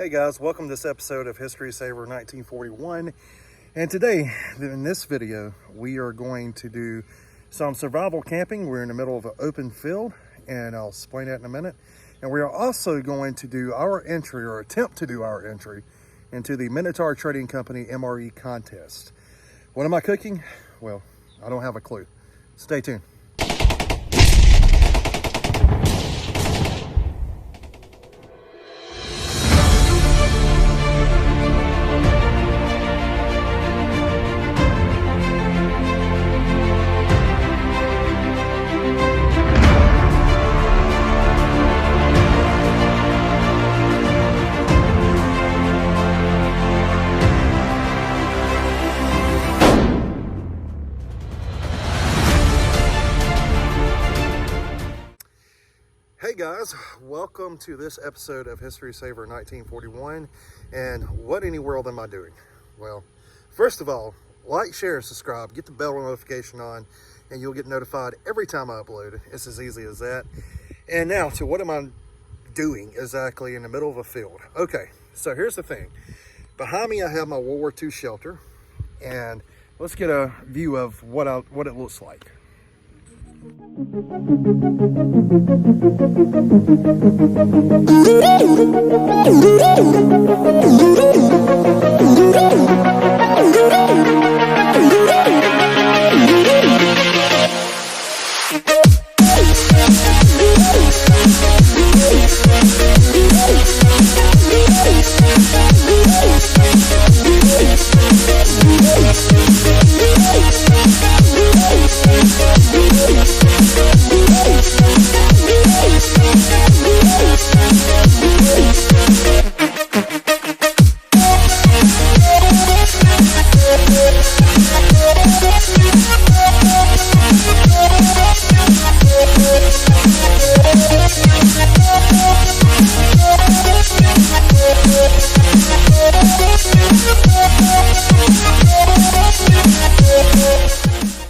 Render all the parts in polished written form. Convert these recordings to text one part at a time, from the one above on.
Hey guys, welcome to this episode of History Saver 1941. And today, in this video, we are going to do some survival camping. We're in the middle of an open field, and I'll explain that in a minute. And we are also going to do our entry, or attempt to do our entry, into the Minotaur Trading Company MRE contest. What am I cooking? Well, I don't have a clue. Stay tuned. Hey guys, welcome to this episode of History Saver 1941. And what in the world am I doing? Well, first of all, like, share, and subscribe. Get the bell notification on, and you'll get notified every time I upload. It's as easy as that. And now to what am I doing exactly in the middle of a field? Okay, so here's the thing. Behind me, I have my World War II shelter, and let's get a view of what it looks like.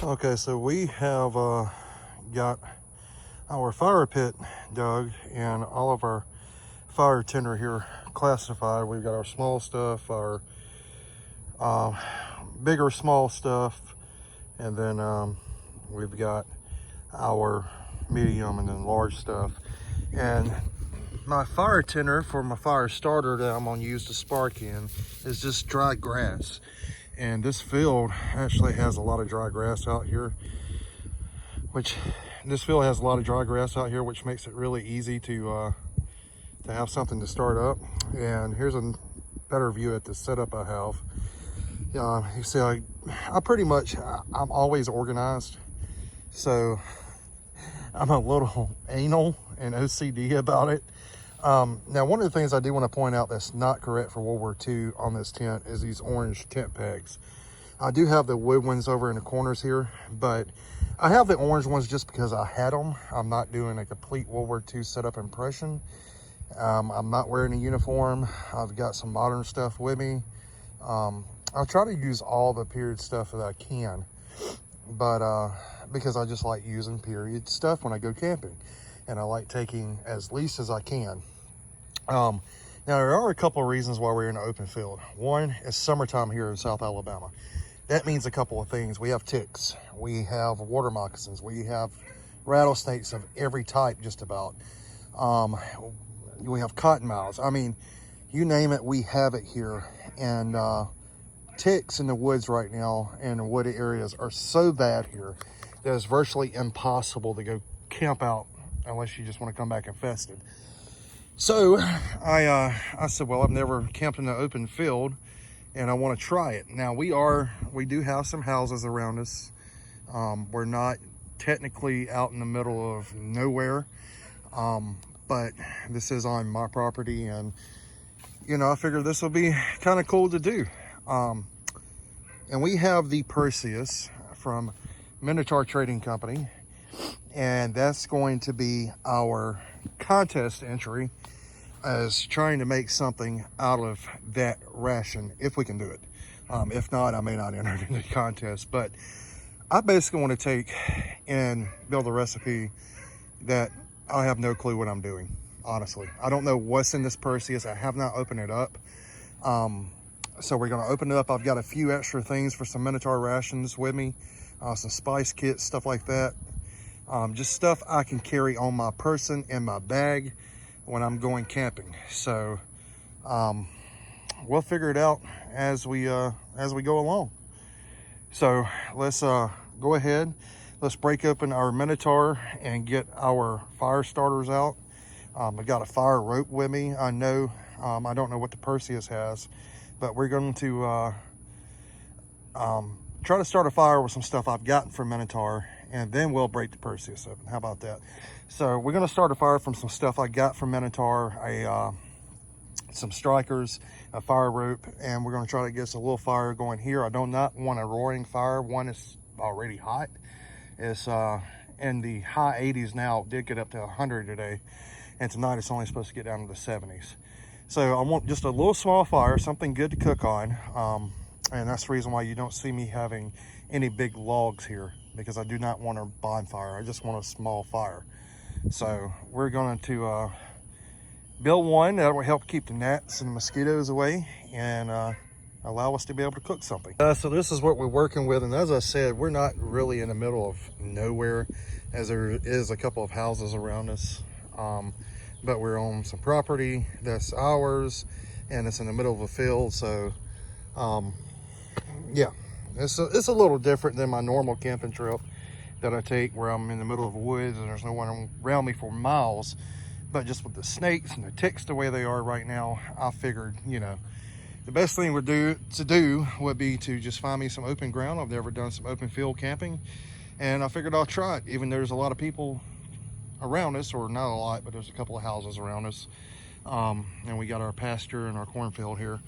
Okay, so we have got our fire pit dug and all of our fire tinder here classified. We've got our small stuff, our bigger small stuff, and then we've got our medium and then large stuff. And my fire tinder for my fire starter that I'm going to use to spark in is just dry grass. And this field actually has a lot of dry grass out here, which makes it really easy to have something to start up. And here's a better view at the setup I have. You see, I'm always organized, so I'm a little anal and OCD about it. Now, one of the things I do want to point out that's not correct for World War II on this tent is these orange tent pegs. I do have the wood ones over in the corners here, but I have the orange ones just because I had them. I'm not doing a complete World War II setup impression. I'm not wearing a uniform. I've got some modern stuff with me. I try to use all the period stuff that I can, but because I just like using period stuff when I go camping, and I like taking as least as I can. Now, there are a couple of reasons why we're in an open field. One, it's summertime here in South Alabama. That means a couple of things. We have ticks, we have water moccasins, we have rattlesnakes of every type just about. We have cottonmouths. I mean, you name it, we have it here. And ticks in the woods right now and the wooded areas are so bad here that it's virtually impossible to go camp out unless you just want to come back infested. So I said, well, I've never camped in an open field and I want to try it. Now we do have some houses around us. We're not technically out in the middle of nowhere, but this is on my property, and I figured this will be kind of cool to do. And we have the Perseus from Minotaur Trading Company, and that's going to be our contest entry, as trying to make something out of that ration if we can do it. If not, I may not enter in the contest, but I basically want to take and build a recipe that I have no clue what I'm doing. honestly. I don't know what's in this Perseus. I have not opened it up. So we're gonna open it up. I've got a few extra things for some Minotaur rations with me, some spice kits, stuff like that. Just stuff I can carry on my person in my bag when I'm going camping. So we'll figure it out as we go along. So let's go ahead. Let's break open our Minotaur and get our fire starters out. I got a fire rope with me. I know, I don't know what the Perseus has, but we're going to try to start a fire with some stuff I've gotten from Minotaur, and then we'll break the Perseus open. How about that? So we're going to start a fire from some stuff I got from Minotaur, some strikers, a fire rope, and we're going to try to get us a little fire going here. I do not want a roaring fire. One is already hot. It's in the high 80s now. It did get up to 100 today, and tonight it's only supposed to get down to the 70s. So I want just a little small fire, something good to cook on, and that's the reason why you don't see me having any big logs here, because I do not want a bonfire. I just want a small fire. So we're going to build one that will help keep the gnats and the mosquitoes away, and allow us to be able to cook something. So this is what we're working with, and as I said, we're not really in the middle of nowhere, as there is a couple of houses around us, but we're on some property that's ours, and it's in the middle of a field. So yeah, it's a little different than my normal camping trip that I take, where I'm in the middle of the woods and there's no one around me for miles. But just with the snakes and the ticks the way they are right now, I figured, you know, the best thing would be to just find me some open ground. I've never done some open field camping, and I figured I'll try it. Even though there's a lot of people around us, or not a lot, but there's a couple of houses around us, and we got our pasture and our cornfield here.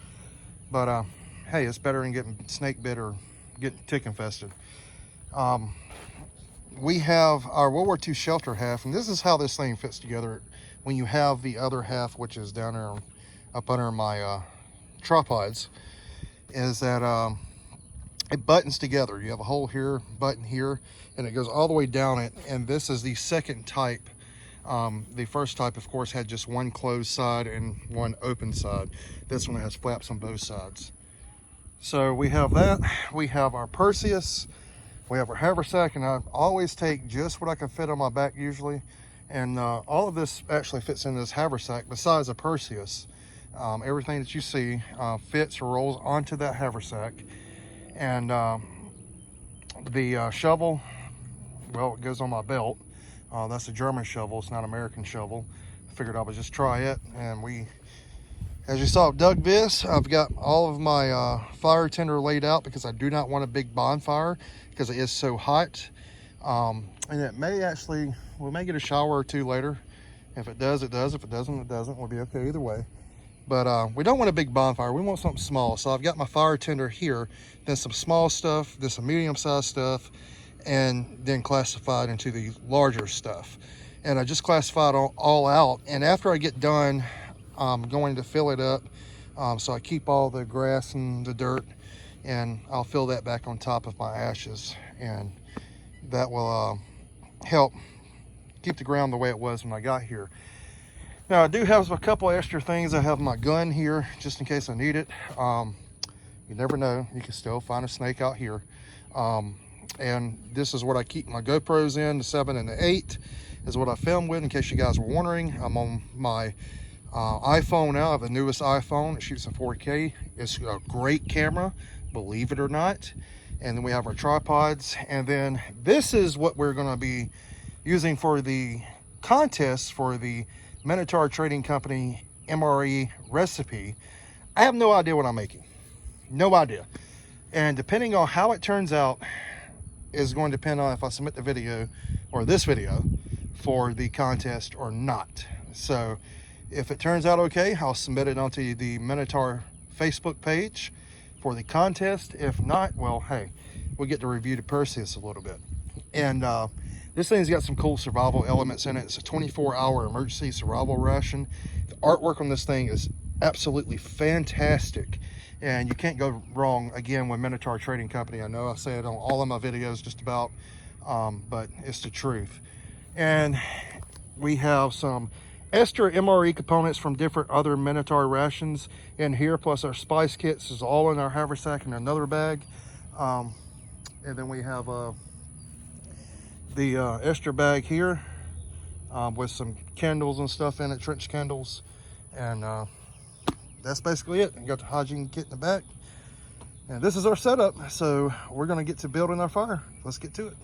But hey, it's better than getting snake bit or getting tick infested. We have our World War II shelter half, and this is how this thing fits together. When you have the other half, which is down there up under my tripods, is that it buttons together. You have a hole here, button here, and it goes all the way down it. And this is the second type. The first type, of course, had just one closed side and one open side. This one has flaps on both sides. So we have that. We have our Perseus. We have our haversack, and I always take just what I can fit on my back usually. And all of this actually fits in this haversack besides a Perseus. Everything that you see fits or rolls onto that haversack. And the shovel, well, it goes on my belt. That's a German shovel. It's not an American shovel. I figured I would just try it. And we, as you saw, dug this. I've got all of my fire tinder laid out because I do not want a big bonfire because it is so hot. And it may actually, we may get a shower or two later. If it does, it does. If it doesn't, it doesn't. We'll be okay either way. But we don't want a big bonfire. We want something small. So I've got my fire tinder here, then some small stuff, then some medium-sized stuff, and then classified into the larger stuff. And I just classified all out. And after I get done, I'm going to fill it up. So I keep all the grass and the dirt, and I'll fill that back on top of my ashes. And that will help keep the ground the way it was when I got here. Now I do have a couple extra things. I have my gun here just in case I need it. You never know, you can still find a snake out here. And this is what I keep my GoPros in. The 7 and the 8 is what I film with, in case you guys were wondering. I'm on my iPhone now. I have the newest iPhone. It shoots in 4K. It's a great camera, believe it or not. And then we have our tripods. And then this is what we're gonna be using for the contest for the Minotaur Trading Company MRE recipe. I have no idea what I'm making. No idea. And depending on how it turns out is going to depend on if I submit the video or this video for the contest or not. So if it turns out okay, I'll submit it onto the Minotaur Facebook page for the contest. If not, well, hey, we'll get to review the Perseus a little bit. And this thing's got some cool survival elements in it. It's a 24-hour emergency survival ration. The artwork on this thing is absolutely fantastic. And you can't go wrong, again, with Minotaur Trading Company. I know I say it on all of my videos just about, but it's the truth. And we have some extra MRE components from different other Minotaur rations in here, plus our spice kits is all in our haversack in another bag. And then we have the extra bag here with some candles and stuff in it, trench candles. And that's basically it. We got the hygiene kit in the back. And this is our setup. So we're gonna get to building our fire. Let's get to it.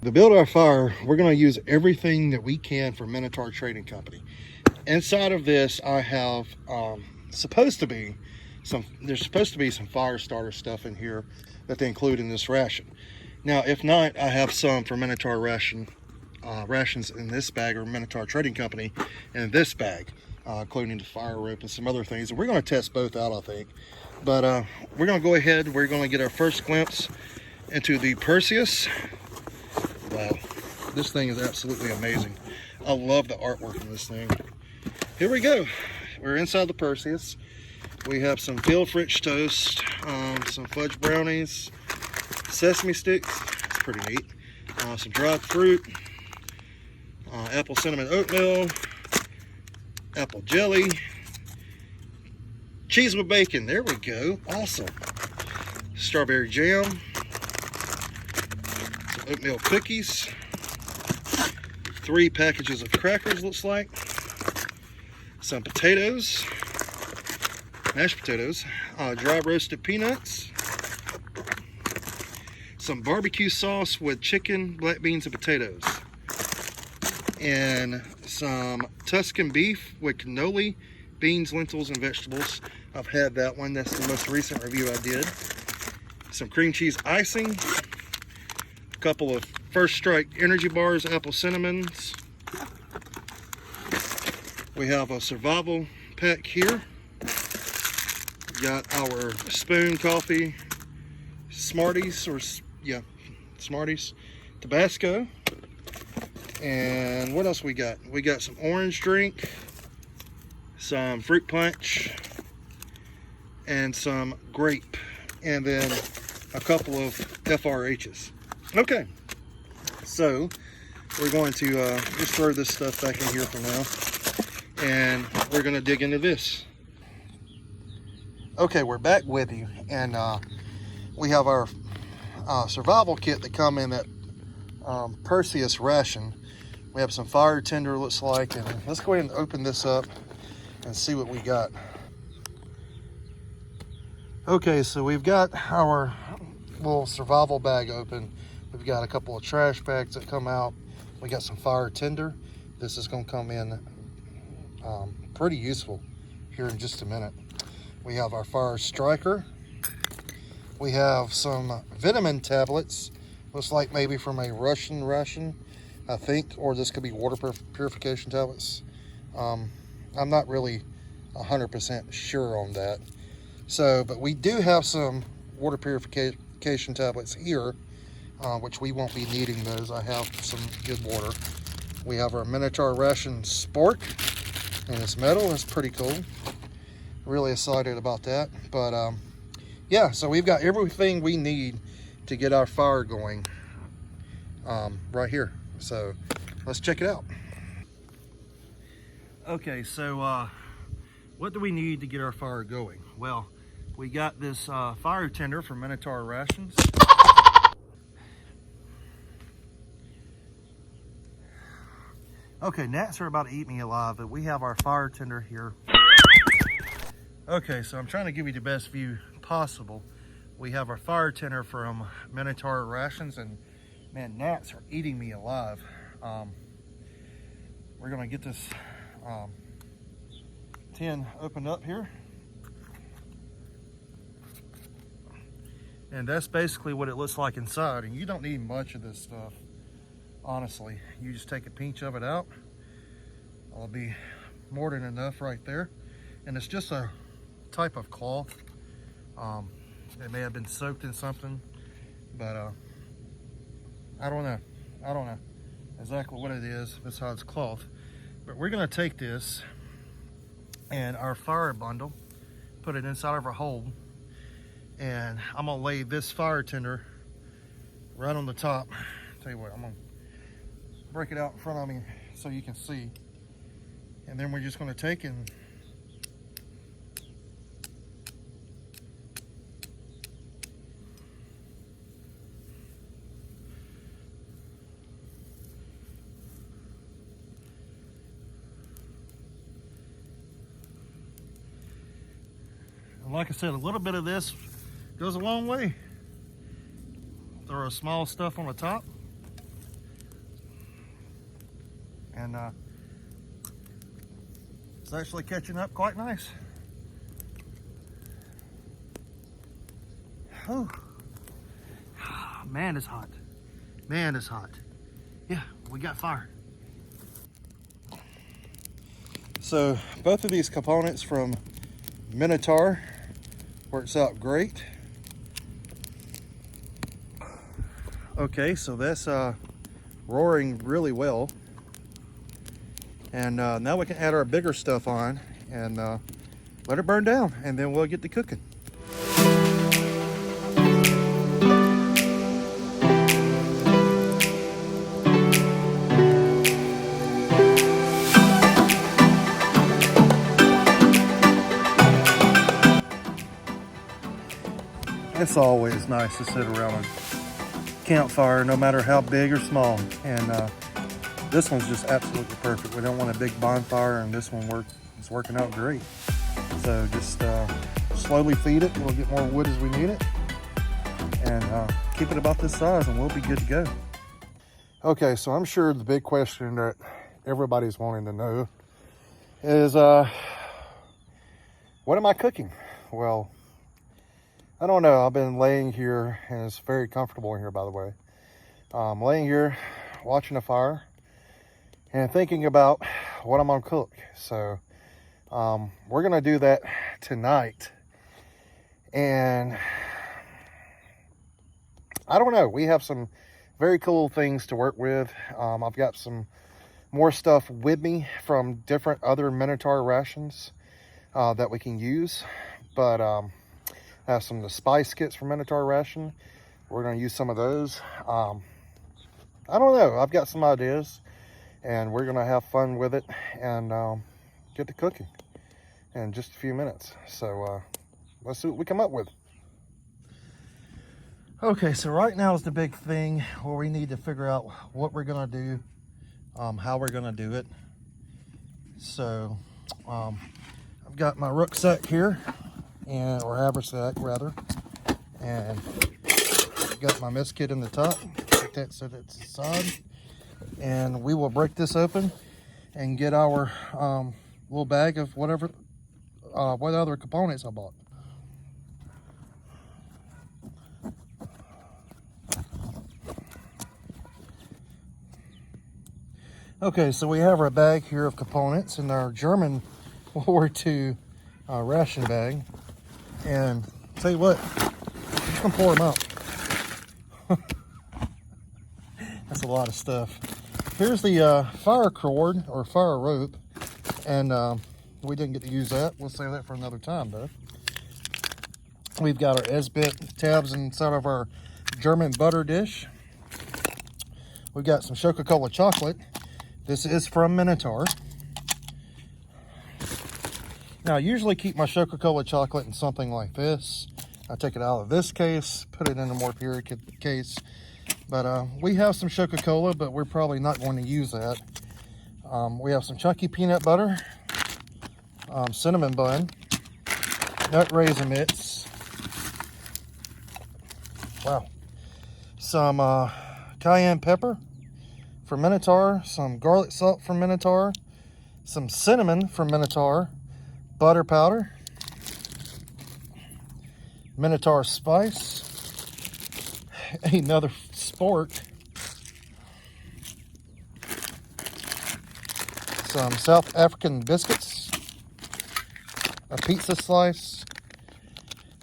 To build our fire, we're going to use everything that we can from Minotaur Trading Company. Inside of this, I have there's supposed to be some fire starter stuff in here that they include in this ration. Now, if not, I have some for Minotaur rations in this bag, or Minotaur Trading Company in this bag, including the fire rope and some other things. And we're going to test both out, I think. But we're going to go ahead. We're going to get our first glimpse into the Perseus. Wow, this thing is absolutely amazing. I love the artwork in this thing. Here we go. We're inside the Perseus. We have some veal French toast, some fudge brownies, sesame sticks, it's pretty neat, some dried fruit, apple cinnamon oatmeal, apple jelly, cheese with bacon, there we go, awesome. Strawberry jam, some oatmeal cookies, 3 packages of crackers, looks like, some potatoes, mashed potatoes, dry roasted peanuts, some barbecue sauce with chicken, black beans, and potatoes, and some Tuscan beef with cannoli, beans, lentils, and vegetables. I've had that one. That's the most recent review I did. Some cream cheese icing, a couple of First Strike energy bars, apple cinnamons. We have a survival pack here. Got our spoon coffee, Smarties, Smarties, Tabasco. And what else we got? We got some orange drink, some fruit punch, and some grape, and then a couple of FRHs. Okay, so we're going to just throw this stuff back in here for now, and we're going to dig into this. Okay, we're back with you, and we have our survival kit that come in that Perseus ration. We have some fire tinder, looks like, and let's go ahead and open this up and see what we got. Okay, so we've got our little survival bag open. We've got a couple of trash bags that come out. We got some fire tinder. This is going to come in pretty useful here in just a minute. We have our fire striker. We have some vitamin tablets. Looks like maybe from a Russian ration, I think, or this could be water purification tablets. I'm not really 100% sure on that. So, but we do have some water purification tablets here, which we won't be needing those. I have some good water. We have our Minotaur ration spork, and it's metal. That's pretty cool. Really excited about that. But yeah, so we've got everything we need to get our fire going right here. So let's check it out. Okay, so what do we need to get our fire going? Well, we got this fire tinder from Minotaur rations. Okay, gnats are about to eat me alive, but we have our fire tinder here. Okay, so I'm trying to give you the best view possible. We have our fire tinder from Minotaur rations, and man, gnats are eating me alive. We're gonna get this tin opened up here. And that's basically what it looks like inside. And you don't need much of this stuff, honestly. You just take a pinch of it out. It'll be more than enough right there. And it's just a type of cloth. It may have been soaked in something, but I don't know exactly what it is besides cloth. But we're gonna take this and our fire bundle, put it inside of our hole, and I'm gonna lay this fire tinder right on the top. Tell you what, I'm gonna break it out in front of me so you can see. And then we're just going to take and like I said, a little bit of this goes a long way. Throw a small stuff on the top. And it's actually catching up quite nice. Oh, man, it's hot. Man, it's hot. Yeah, we got fire. So both of these components from Minotaur works out great. Okay, so that's roaring really well. And now we can add our bigger stuff on and let it burn down, and then we'll get to cooking. It's always nice to sit around a campfire, no matter how big or small. And this one's just absolutely perfect. We don't want a big bonfire, and this one it's working out great. So just slowly feed it. We'll get more wood as we need it, and keep it about this size, and we'll be good to go. Okay, so I'm sure the big question that everybody's wanting to know is, what am I cooking? Well, I don't know. I've been laying here, and it's very comfortable in here, by the way. Laying here, watching a fire, and thinking about what I'm gonna cook. So we're gonna do that tonight. And I don't know, we have some very cool things to work with. I've got some more stuff with me from different other Minotaur rations that we can use. But I have some of the spice kits from Minotaur ration. We're gonna use some of those. I don't know, I've got some ideas, and we're gonna have fun with it and get to cooking in just a few minutes. So let's see what we come up with. Okay, so right now is the big thing where we need to figure out what we're gonna do, how we're gonna do it. So I've got my rucksack here, or haversack rather, and I've got my mess kit in the top. Put that so that's aside, and we will break this open and get our little bag of what other components I bought. Okay, so we have our bag here of components in our German World War II ration bag. And tell you what, I'm just gonna pour them out. That's a lot of stuff. Here's the fire cord or fire rope, and we didn't get to use that. We'll save that for another time though. We've got our S-bit tabs inside of our German butter dish. We've got some Coca-Cola chocolate. This is from Minotaur. Now, I usually keep my Coca-Cola chocolate in something like this. I take it out of this case, put it in a more pure case. But we have some Coca-Cola, but we're probably not going to use that. We have some chunky peanut butter, cinnamon bun, nut raisin bits. Wow. Some cayenne pepper from Minotaur, some garlic salt from Minotaur, some cinnamon from Minotaur, butter powder, Minotaur spice, another spork, some South African biscuits, a pizza slice,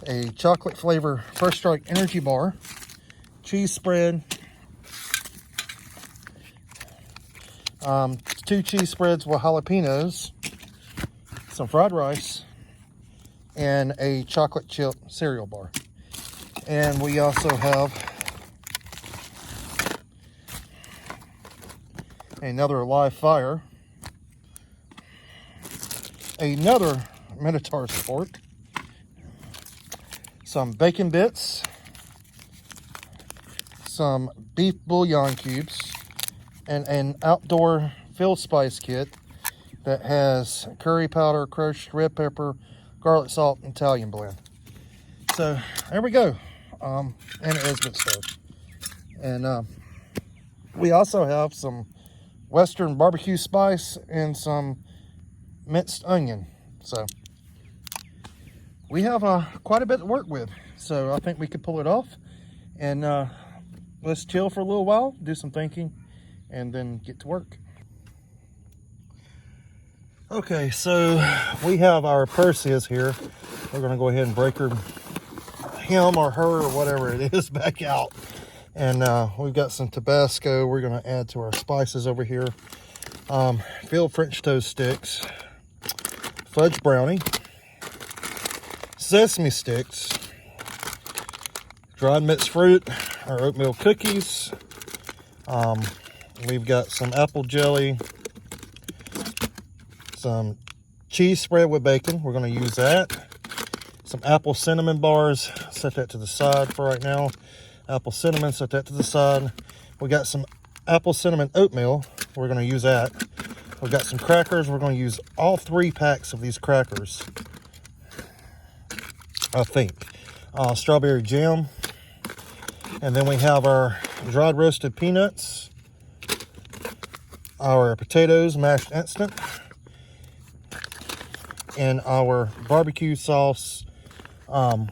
a chocolate flavor First Strike energy bar, cheese spread, 2 cheese spreads with jalapenos, some fried rice, and a chocolate chip cereal bar. And we also have another live fire, another Minotaur sport, some bacon bits, some beef bouillon cubes, and an outdoor field spice kit that has curry powder, crushed red pepper, garlic salt, and Italian blend. So there we go, and an Esbit stove. And we also have some Western barbecue spice and some minced onion. So we have quite a bit to work with. So I think we could pull it off, and let's chill for a little while, do some thinking, and then get to work. Okay, so we have our Perseus here. We're gonna go ahead and break him or her or whatever it is back out. And we've got some Tabasco we're gonna add to our spices over here. Field French toast sticks, fudge brownie, sesame sticks, dried mixed fruit, our oatmeal cookies. We've got some apple jelly, some cheese spread with bacon. We're going to use that. Some apple cinnamon bars. Set that to the side for right now. Apple cinnamon, set that to the side. We got some apple cinnamon oatmeal. We're going to use that. We've got some crackers. We're going to use all 3 packs of these crackers, I think. Strawberry jam. And then we have our dried roasted peanuts, our potatoes mashed instant, and our barbecue sauce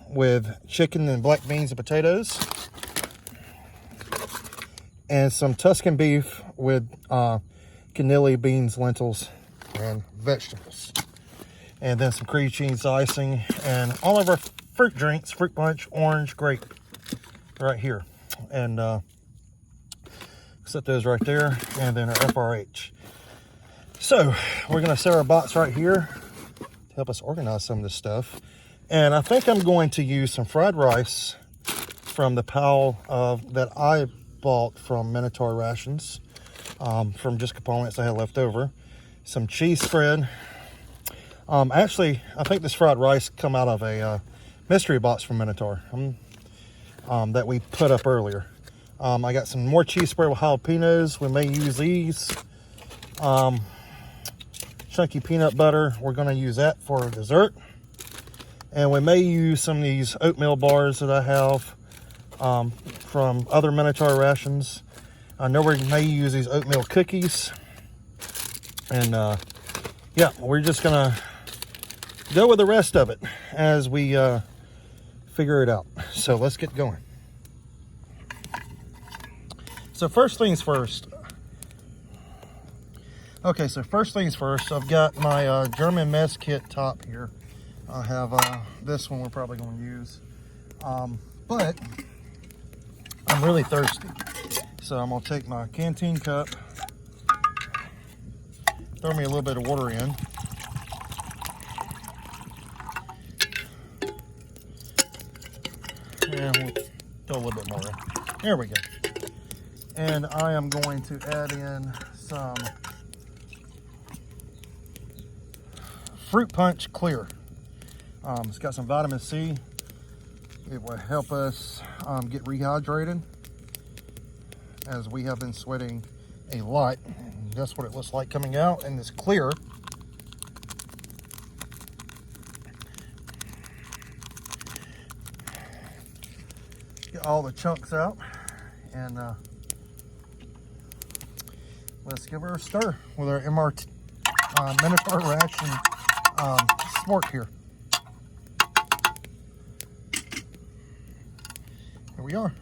with chicken and black beans and potatoes, and some Tuscan beef with cannelli, beans, lentils, and vegetables, and then some cream cheese icing, and all of our fruit drinks, fruit punch, orange, grape, right here. And set those right there, and then our FRH. So we're going to set our box right here to help us organize some of this stuff. And I think I'm going to use some fried rice from the pile that I bought from Minotaur rations, from just components I had left over. Some cheese spread. Actually, I think this fried rice come out of a mystery box from Minotaur that we put up earlier. I got some more cheese spread with jalapenos. We may use these. Chunky peanut butter. We're going to use that for dessert. And we may use some of these oatmeal bars that I have from other Minotaur rations. I know we may use these oatmeal cookies. And yeah, we're just going to go with the rest of it as we figure it out. So let's get going. So first things first. Okay, so first things first, I've got my German mess kit top here. I have this one we're probably going to use. But I'm really thirsty. So I'm going to take my canteen cup, throw me a little bit of water in. And we'll throw a little bit more in. There we go. And I am going to add in some Fruit Punch Clear. It's got some vitamin C. It will help us get rehydrated, as we have been sweating a lot. And that's what it looks like coming out, and it's clear. Get all the chunks out, and let's give her a stir with our MRT Minotaur ration sport here. Here we are.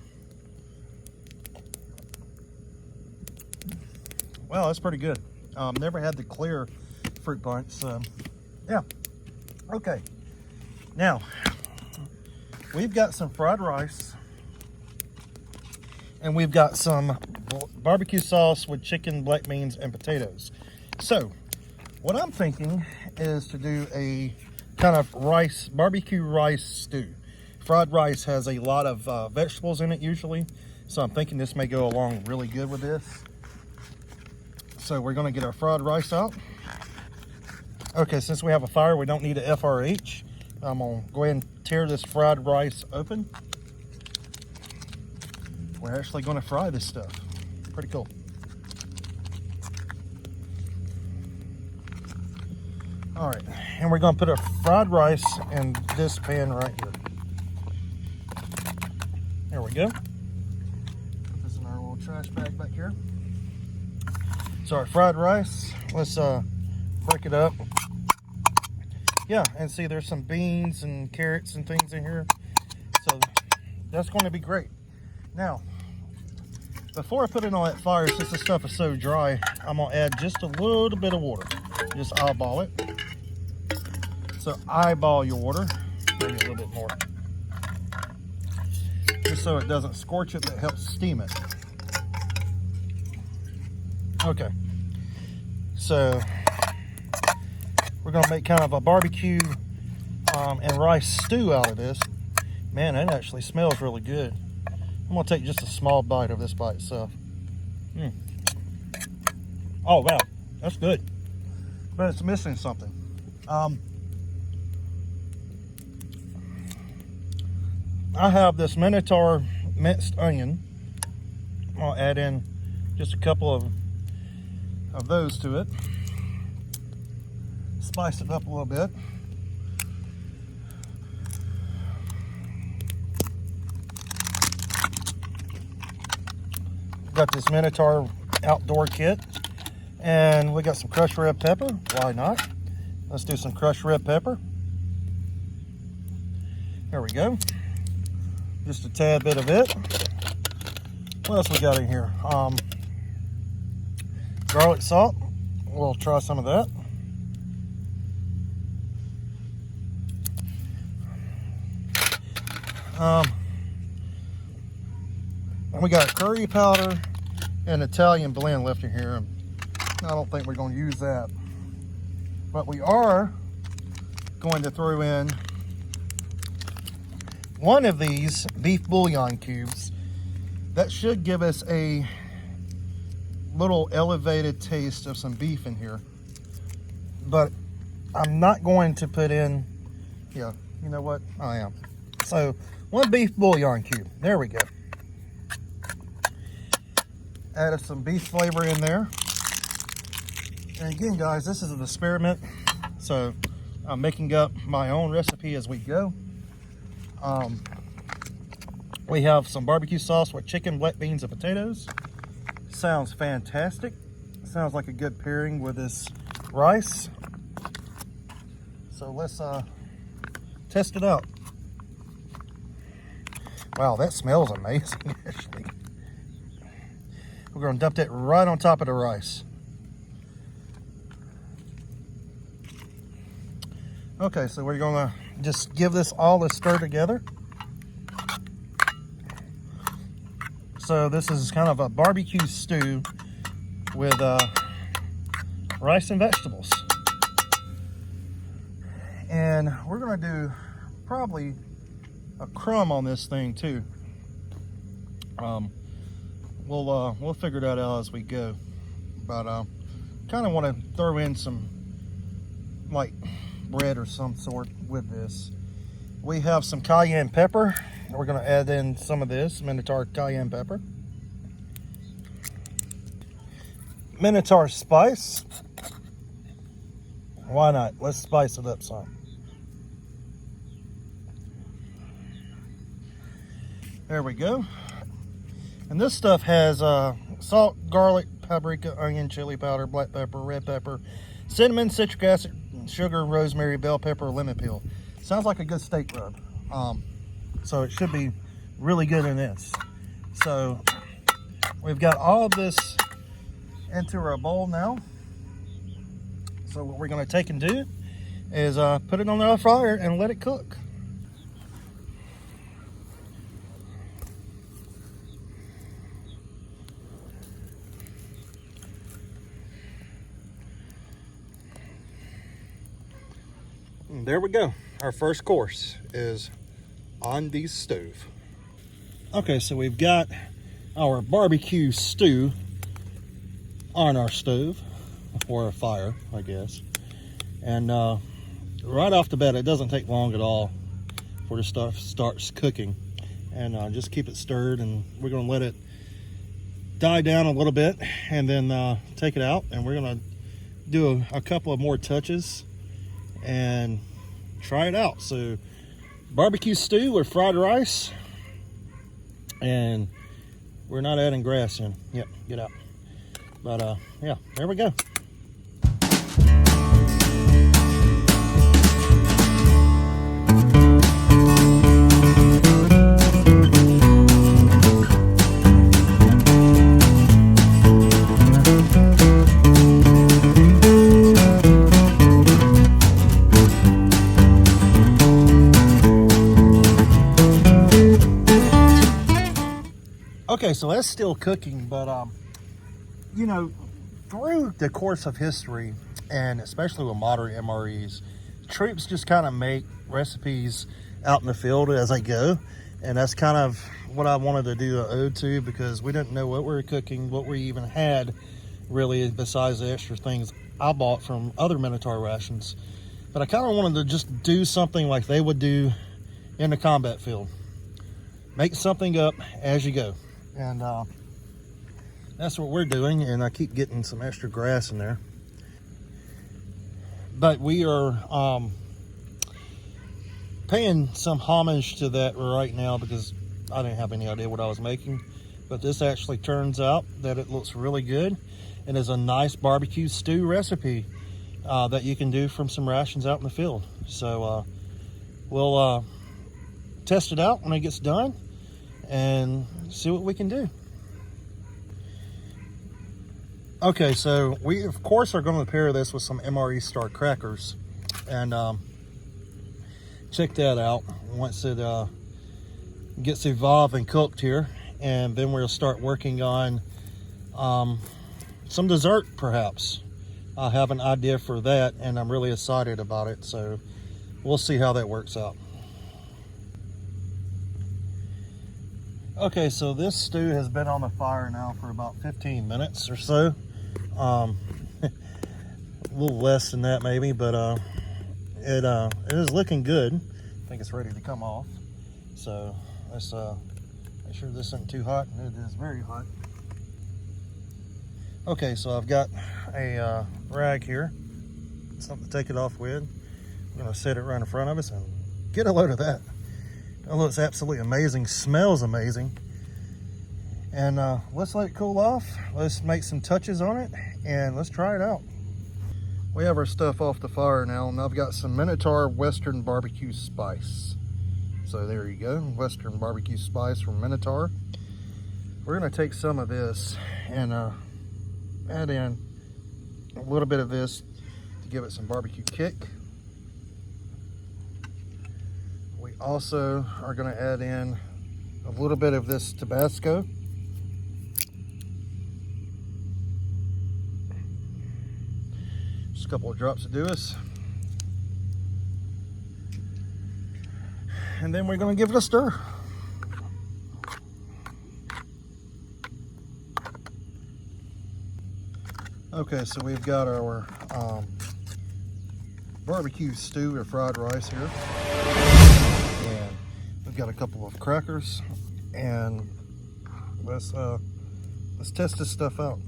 Well, that's pretty good. Never had the clear fruit punch, so yeah. Okay, now we've got some fried rice, and we've got some barbecue sauce with chicken, black beans, and potatoes. So what I'm thinking is to do a kind of barbecue rice stew. Fried rice has a lot of vegetables in it usually, so I'm thinking this may go along really good with this. So we're going to get our fried rice out. Okay, since we have a fire, we don't need a FRH. I'm gonna go ahead and tear this fried rice open. We're actually gonna fry this stuff. Pretty cool. All right, and we're gonna put our fried rice in this pan right here. There we go. Put this in our little trash bag back here. So our fried rice, let's break it up. Yeah, and see there's some beans and carrots and things in here. So that's going to be great. Now, before I put it on that fire, since this stuff is so dry, I'm going to add just a little bit of water. Just eyeball it. So eyeball your water. Maybe a little bit more. Just so it doesn't scorch it, that helps steam it. Okay. So we're going to make kind of a barbecue and rice stew out of this. Man, that actually smells really good. I'm going to take just a small bite of this by itself. Oh, wow. That's good. But it's missing something. I have this Minotaur minced onion. I'll add in just a couple of those to it. Spice it up a little bit. Got this Minotaur outdoor kit, and we got some crushed red pepper. Why not? Let's do some crushed red pepper. There we go. Just a tad bit of it. What else we got in here? Garlic salt. We'll try some of that. We got curry powder and Italian blend left in here. I don't think we're going to use that, but we are going to throw in one of these beef bouillon cubes. That should give us a little elevated taste of some beef in here, but I'm not going to put in, yeah, you know what, I am. So one beef bouillon cube, there we go. Added some beef flavor in there. And again, guys, this is an experiment, so I'm making up my own recipe as we go. We have some barbecue sauce with chicken, black beans, and potatoes. Sounds fantastic. Sounds like a good pairing with this rice. So let's test it out. Wow, that smells amazing, actually. We're going to dump that right on top of the rice. Okay, so we're going to just give this all a stir together. So this is kind of a barbecue stew with rice and vegetables. And we're going to do probably a crumb on this thing too. We'll figure that out as we go. But kind of want to throw in some like bread or some sort with this. We have some cayenne pepper. We're going to add in some of this Minotaur cayenne pepper. Minotaur spice. Why not? Let's spice it up some. There we go. And this stuff has salt, garlic, paprika, onion, chili powder, black pepper, red pepper, cinnamon, citric acid, sugar, rosemary, bell pepper, lemon peel. Sounds like a good steak rub. So it should be really good in this. So we've got all of this into our bowl now. So what we're going to take and do is put it on the fire and let it cook. And there we go. Our first course is on the stove. Okay, so we've got our barbecue stew on our stove, or a fire, I guess. And right off the bat, it doesn't take long at all for the stuff starts cooking. And just keep it stirred, and we're gonna let it die down a little bit, and then take it out, and we're gonna do a couple of more touches and try it out. So barbecue stew with fried rice, and we're not adding grass in. Yep, get out. But yeah, there we go. Okay, so that's still cooking, but you know, through the course of history, and especially with modern MREs, troops just kind of make recipes out in the field as they go, and that's kind of what I wanted to do an ode to, because we didn't know what we were cooking, what we even had really, besides the extra things I bought from other Minotaur rations. But I kind of wanted to just do something like they would do in the combat field. Make something up as you go. And that's what we're doing, and I keep getting some extra grass in there. But we are paying some homage to that right now, because I didn't have any idea what I was making. But this actually turns out that it looks really good, and is a nice barbecue stew recipe that you can do from some rations out in the field. So we'll test it out when it gets done and see what we can do. Okay, so we of course are going to pair this with some MRE Star crackers, and check that out once it gets evolved and cooked here, and then we'll start working on some dessert perhaps. I have an idea for that, and I'm really excited about it, so we'll see how that works out. Okay, so this stew has been on the fire now for about 15 minutes or so. A little less than that maybe, but it is looking good. I think it's ready to come off. So let's make sure this isn't too hot. It is very hot. Okay, so I've got a rag here, something to take it off with. I'm gonna set it right in front of us and get a load of that. It looks absolutely amazing, smells amazing. And let's let it cool off. Let's make some touches on it, and let's try it out. We have our stuff off the fire now, and I've got some Minotaur Western Barbecue Spice. So there you go, Western Barbecue Spice from Minotaur. We're gonna take some of this and add in a little bit of this to give it some barbecue kick. We also are going to add in a little bit of this Tabasco. Just a couple of drops to do us. And then we're going to give it a stir. Okay, so we've got our barbecue stew or fried rice here. And we've got a couple of crackers, and let's test this stuff out.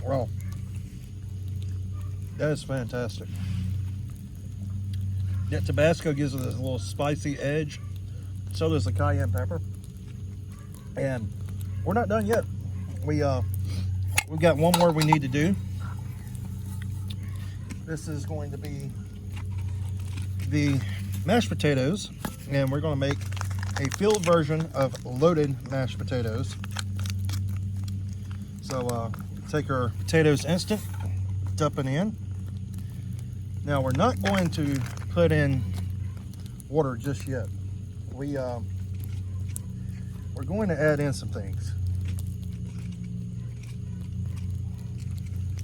Wow, that is fantastic. That Tabasco gives it a little spicy edge. So does the cayenne pepper. And we're not done yet. We've got one more we need to do. This is going to be the mashed potatoes, and we're going to make a filled version of loaded mashed potatoes. So take our potatoes instant, dump it in. Now we're not going to put in water just yet. We're going to add in some things.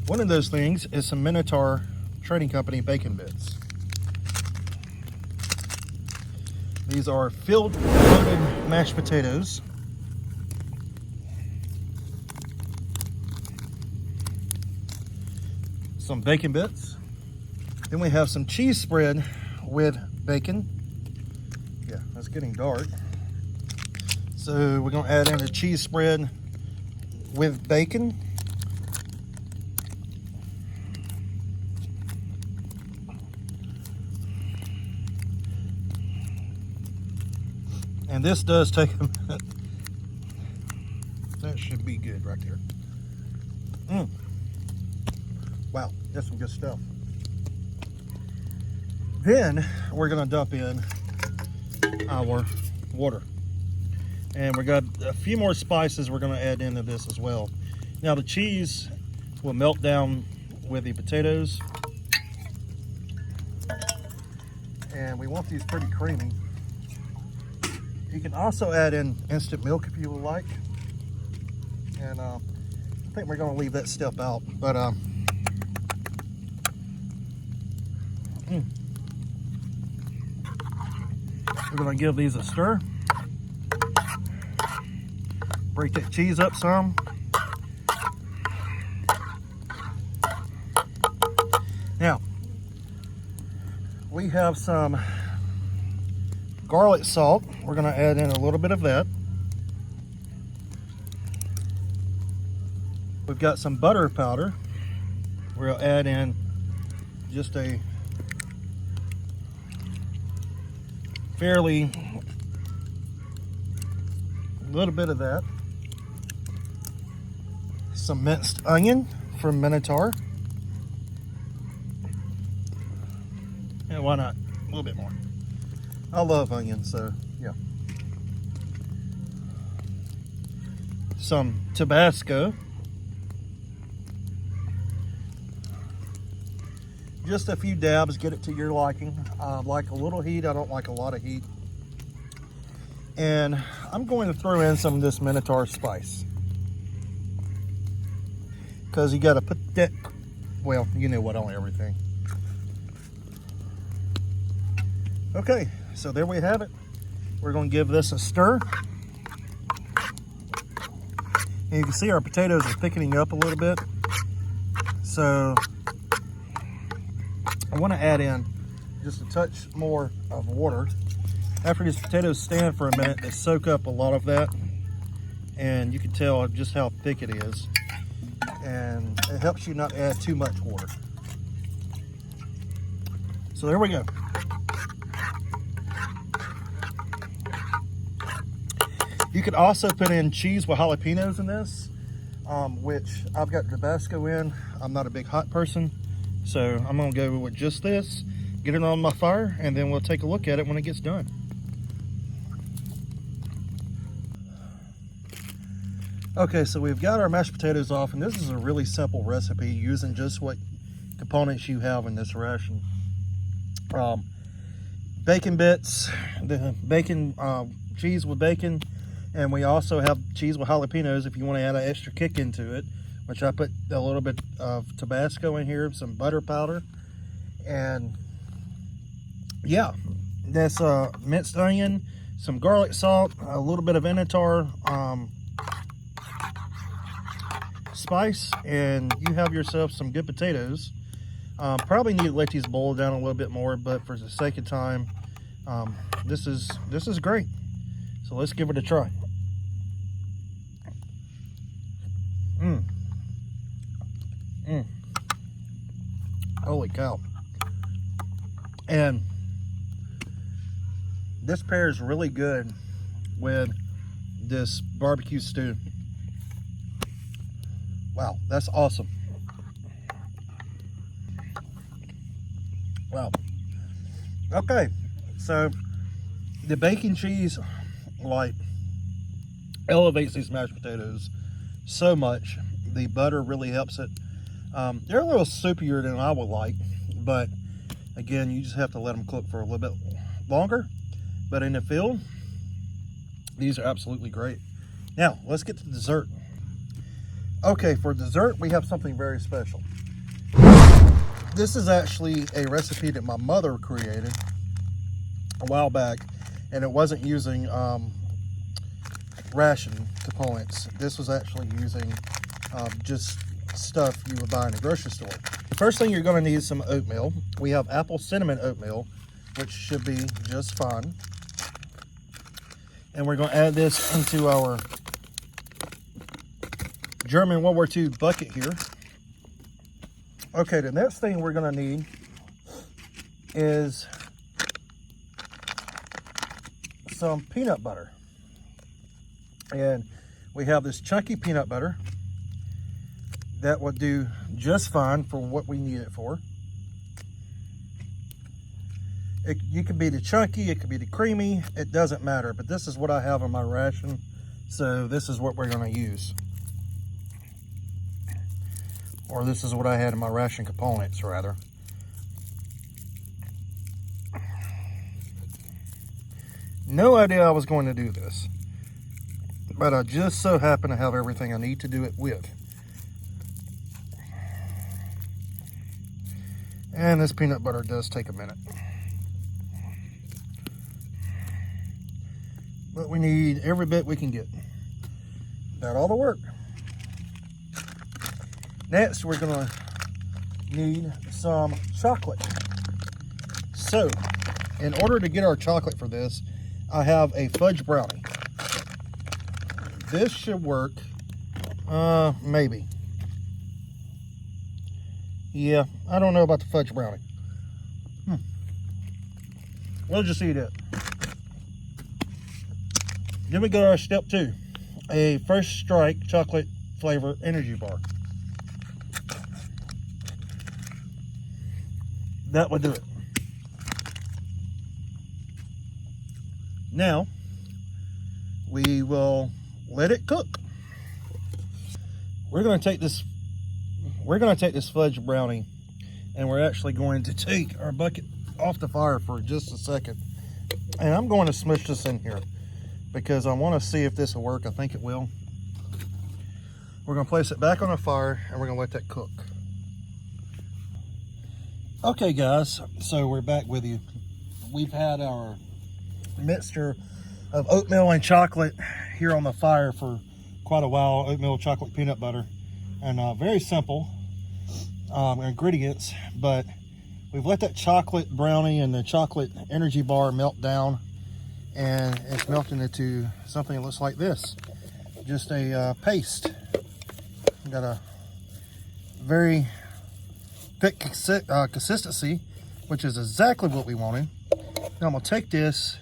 One of those things is some Minotaur Trading Company bacon bits. These are filled loaded mashed potatoes, some bacon bits. Then we have some cheese spread with bacon. Yeah, that's getting dark. So we're gonna add in the cheese spread with bacon. And this does take a minute. That should be good right there. Wow, that's some good stuff. Then we're gonna dump in our water. And we got a few more spices we're gonna add into this as well. Now the cheese will melt down with the potatoes. And we want these pretty creamy. You can also add in instant milk if you would like. And I think we're gonna leave that step out, but we're gonna give these a stir. Break that cheese up some. Now, we have some garlic salt. We're gonna add in a little bit of that. We've got some butter powder. We'll add in just a fairly little bit of that. Some minced onion from Minotaur. And why not? A little bit more. I love onions, so yeah. Some Tabasco. Just a few dabs, get it to your liking. I like a little heat, I don't like a lot of heat. And I'm going to throw in some of this Minotaur spice. Because you got to put that, well, you know what, on everything. Okay, so there we have it. We're going to give this a stir. And you can see our potatoes are thickening up a little bit. So I want to add in just a touch more of water. After these potatoes stand for a minute, they soak up a lot of that. And you can tell just how thick it is. And it helps you not add too much water. So there we go. You could also put in cheese with jalapenos in this, which I've got Tabasco in. I'm not a big hot person, so I'm gonna go with just this, get it on my fire, and then we'll take a look at it when it gets done. Okay, so we've got our mashed potatoes off, and this is a really simple recipe using just what components you have in this ration. Bacon bits, the bacon, cheese with bacon, and we also have cheese with jalapenos if you want to add an extra kick into it, which I put a little bit of Tabasco in here, some butter powder, and yeah, that's minced onion, some garlic salt, a little bit of Minotaur spice, and you have yourself some good potatoes. Probably need to let these boil down a little bit more, but for the sake of time, this is great. So let's give it a try. Holy cow. And this pairs really good with this barbecue stew. Wow, that's awesome. Wow. Okay, so the bacon cheese like elevates these mashed potatoes so much. The butter really helps it. They're a little soupier than I would like, but again, you just have to let them cook for a little bit longer. But in the field, these are absolutely great. Now, let's get to dessert. Okay, for dessert, we have something very special. This is actually a recipe that my mother created a while back, and it wasn't using ration components. This was actually using just stuff you would buy in a grocery store. first thing you're going to need is some oatmeal. We have apple cinnamon oatmeal, which should be just fine. And we're going to add this into our German World War II bucket here. Okay, the next thing we're going to need is some peanut butter. And we have this chunky peanut butter that would do just fine for what we need it for. You could be the chunky, it could be the creamy, it doesn't matter, but this is what I have in my ration, so this is what we're going to use. Or this is what I had in my ration components, rather. No idea I was going to do this, but I just so happen to have everything I need to do it with. And this peanut butter does take a minute. But we need every bit we can get. That ought to work. Next, we're gonna need some chocolate. So, in order to get our chocolate for this, I have a fudge brownie. This should work, maybe. Yeah, I don't know about the fudge brownie. We'll just eat it. Then we go to our step 2, a First Strike chocolate flavor energy bar. That would do it. Now, we will let it cook. We're going to take this fudge brownie, and we're actually going to take our bucket off the fire for just a second. And I'm going to smush this in here because I want to see if this will work. I think it will. We're going to place it back on the fire, and we're going to let that cook. Okay guys, so we're back with you. We've had our mixture of oatmeal and chocolate here on the fire for quite a while. Oatmeal, chocolate, peanut butter, and very simple ingredients, but we've let that chocolate brownie and the chocolate energy bar melt down, and it's melting into something that looks like this. Just a paste. Got a very thick consistency, which is exactly what we wanted. Now I'm gonna take this,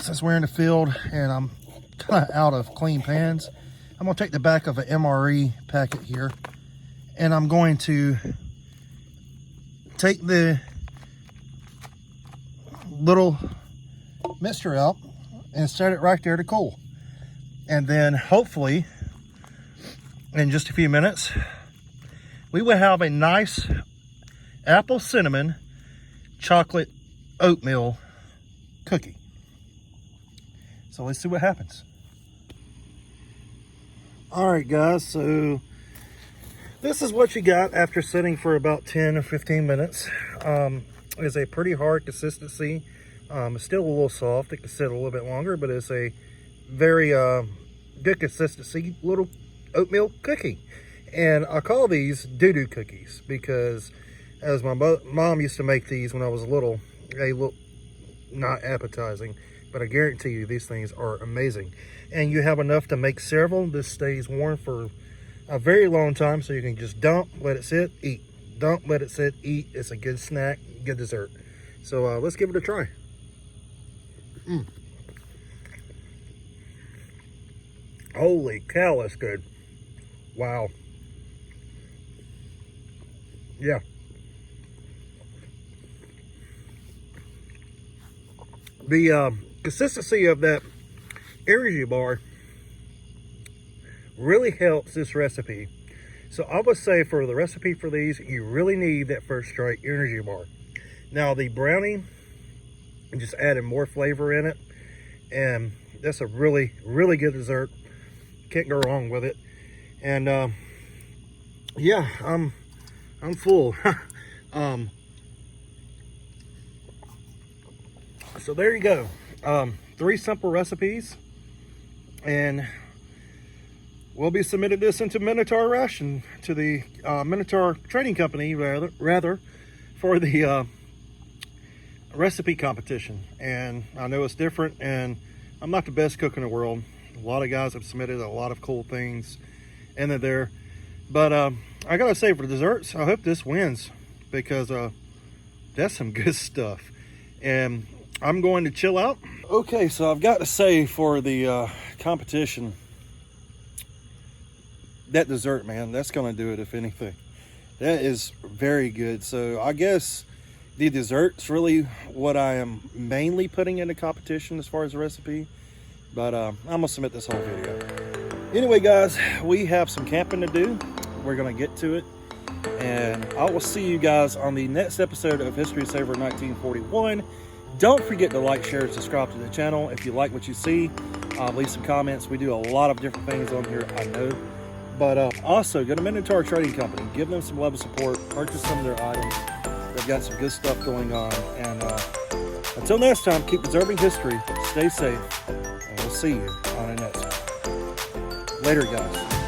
since we're in the field and I'm kind of out of clean pans, I'm gonna take the back of an MRE packet here, and I'm going to take the little mixture out and set it right there to cool. And then hopefully in just a few minutes, we will have a nice apple cinnamon chocolate oatmeal cookie. So let's see what happens. All right guys, so this is what you got after sitting for about 10 or 15 minutes. It's a pretty hard consistency. It's still a little soft. It can sit a little bit longer, but it's a very good consistency little oatmeal cookie. And I call these doo-doo cookies because as my mom used to make these when I was little, they look not appetizing, but I guarantee you these things are amazing. And you have enough to make several. This stays warm for a very long time, so you can just dump, let it sit, eat. Dump, let it sit, eat. It's a good snack, good dessert. So let's give it a try. Holy cow, that's good. Wow. Yeah. The consistency of that energy bar really helps this recipe. So I would say for the recipe for these, you really need that First Strike energy bar. Now the brownie, just added more flavor in it, and that's a really, really good dessert. Can't go wrong with it. And yeah, I'm full. So there you go. 3 simple recipes, and we'll be submitted this into Minotaur ration to the Minotaur Trading Company, rather for the recipe competition. And I know it's different, and I'm not the best cook in the world. A lot of guys have submitted a lot of cool things in there, but I gotta say, for desserts, I hope this wins, because that's some good stuff. And I'm going to chill out. Okay, so I've got to say, for the competition, that dessert, man, that's gonna do it. If anything, that is very good. So I guess the dessert's really what I am mainly putting in the competition as far as the recipe. But I'm gonna submit this whole video. Anyway, guys, we have some camping to do. We're gonna get to it, and I will see you guys on the next episode of History Saver 1941. Don't forget to like, share, and subscribe to the channel. If you like what you see, leave some comments. We do a lot of different things on here, I know. But also, go to Minotaur Trading Company. Give them some love and support. Purchase some of their items. They've got some good stuff going on. And until next time, keep preserving history. Stay safe. And we'll see you on the next one. Later, guys.